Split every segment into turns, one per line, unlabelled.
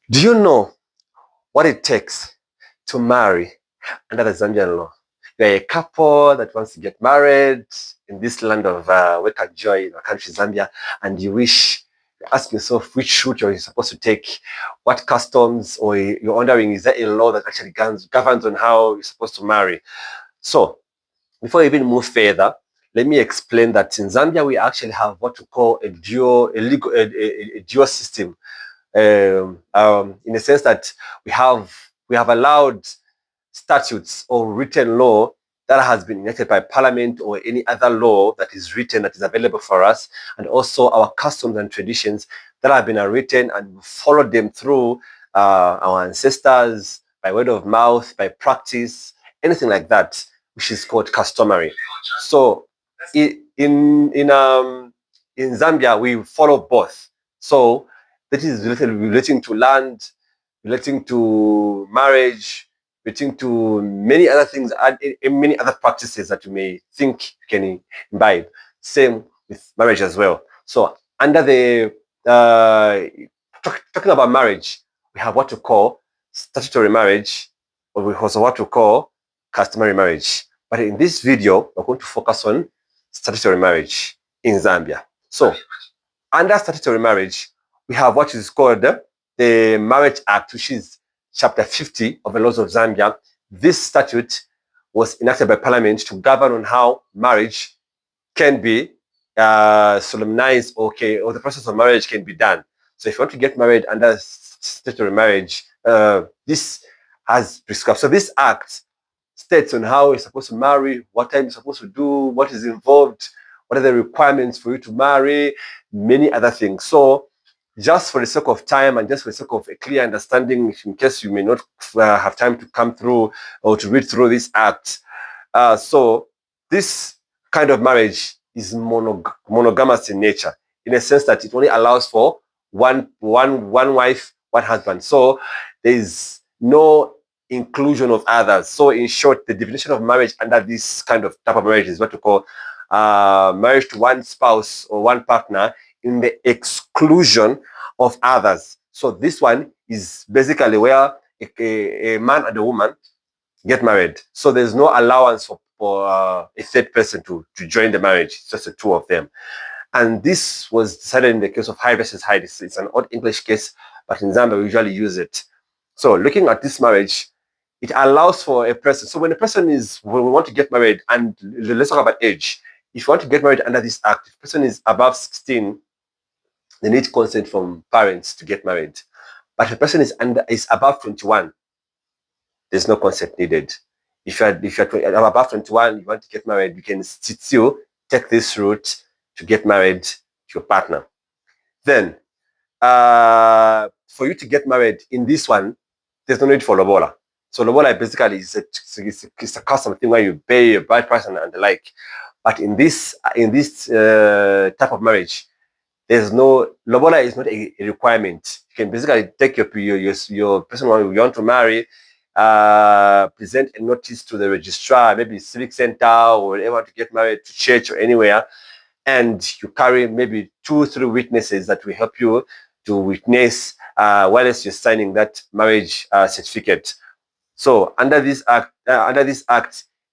Do you know what it takes to marry under the Zambian law? You're a couple that wants to get married in this land of work and joy in our country, Zambia, and you ask yourself which route you're supposed to take, what customs, or you're wondering, is there a law that actually governs on how you're supposed to marry? So, before we even move further, let me explain that in Zambia, we actually have what we call a dual system, in the sense that we have allowed statutes or written law that has been enacted by parliament or any other law that is written that is available for us, and also our customs and traditions that have been written, and we followed them through our ancestors by word of mouth, by practice, anything like that, which is called customary. So in Zambia we follow both. So that is relating to land, relating to marriage, relating to many other things and many other practices that you may think you can imbibe. Same with marriage as well. So under the talking about marriage, we have what we call statutory marriage, or we also what we call customary marriage. But in this video, we're going to focus on statutory marriage in Zambia. So under statutory marriage, we have what is called the Marriage Act, which is Chapter 50 of the laws of Zambia. This statute was enacted by Parliament to govern on how marriage can be solemnized, or the process of marriage can be done. So if you want to get married under statutory marriage, this has prescribed. So this act states on how you're supposed to marry, what time you're supposed to do, what is involved, what are the requirements for you to marry, many other things. So just for the sake of time and just for the sake of a clear understanding, in case you may not have time to come through or to read through this act. So this kind of marriage is monogamous in nature, in a sense that it only allows for one wife, one husband. So there is no inclusion of others. So in short, the definition of marriage under this kind of type of marriage is what we call marriage to one spouse or one partner in the exclusion of others. So this one is basically where a man and a woman get married. So there's no allowance for a third person to join the marriage. It's just the two of them. And this was decided in the case of High versus High. It's an old English case, but in Zambia we usually use it. So looking at this marriage, it allows for a person. So when when we want to get married, and let's talk about age. If you want to get married under this act, if the person is above 16, they need consent from parents to get married. But if the person is above 21, there's no consent needed. If you're above 21, you want to get married, you can still take this route to get married to your partner. Then, for you to get married in this one, there's no need for lobola. So lobola basically is a custom thing where you pay a bride price and the like. But in this type of marriage, there's no lobola is not a requirement. You can basically take your person you want to marry, present a notice to the registrar, maybe civic center or wherever, to get married, to church or anywhere, and you carry maybe 2-3 witnesses that will help you to witness while you're signing that marriage certificate. So under this act,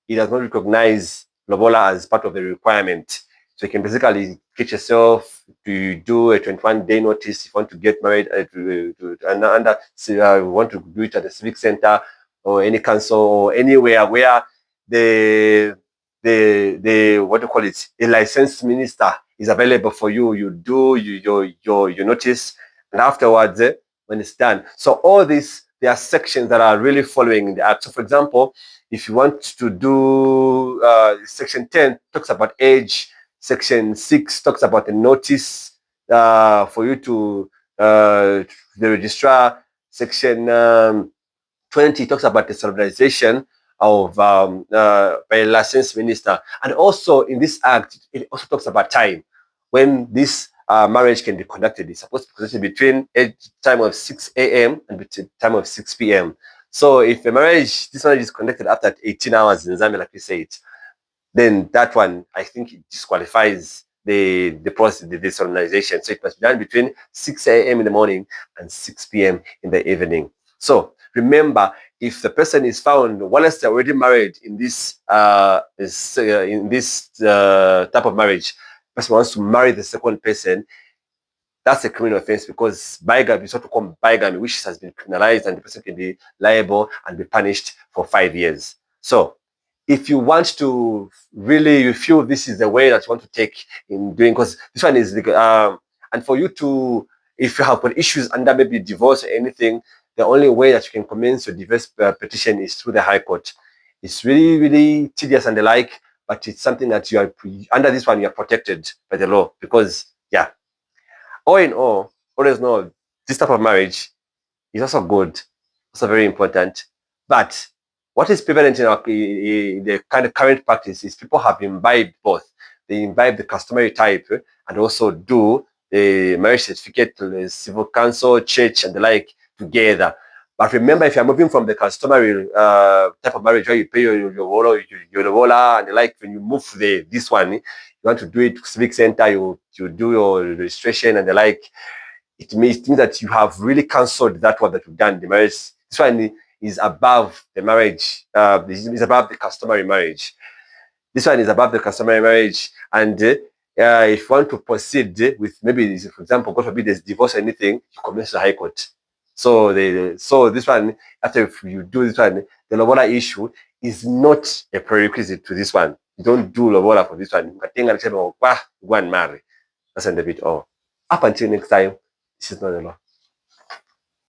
it does not recognize lobola as part of the requirement. So you can basically get yourself to do a 21-day notice if you want to get married, you want to do it at the civic center or any council or anywhere where the what do you call it, a licensed minister is available for you. You do your notice, and afterwards, when it's done. So all this, there are sections that are really following the act. So for example, if you want to do section 10 talks about age, section 6 talks about the notice for you to the registrar, section 20 talks about the solemnization of by a licensed minister. And also in this act, it also talks about time when this marriage can be conducted. It's supposed to be conducted between a time of 6 a.m. and between time of 6 p.m. So if this marriage is conducted after 18 hours in Zambia, like we said, then that one, I think, it disqualifies the process, the solemnization. So it must be done between 6 a.m. in the morning and 6 p.m. in the evening. So remember, if the person is found whilst they're already married in this type of marriage, the person wants to marry the second person, that's a criminal offense, because bigamy is what we call bigamy, which has been criminalized, and the person can be liable and be punished for 5 years. So if you want to really, you feel this is the way that you want to take in doing, because this one is and for you to, if you have got issues under maybe divorce or anything, the only way that you can commence your divorce petition is through the High Court. It's really, really tedious and the like, but it's something that you are under this one, you are protected by the law, because yeah, all in all, always know this type of marriage is also good, also very important. But what is prevalent in the kind of current practice is people have imbibed both. They imbibe the customary type and also do the marriage certificate, the civil council, church, and the like together. But remember, if you're moving from the customary type of marriage where you pay your lobola and the like, when you move to this one, you want to do it civic center, you do your registration and the like, it means that you have really cancelled that one that you've done. The marriage, this one is above the marriage, is above the customary marriage. This one is above the customary marriage. And if you want to proceed with maybe, for example, God forbid there's divorce or anything, you commence the High Court. So this one, after you do this one, the lobola issue is not a prerequisite to this one. You don't do lobola for this one. You can go and marry. That's the bit all. Up until next time, this is not the law.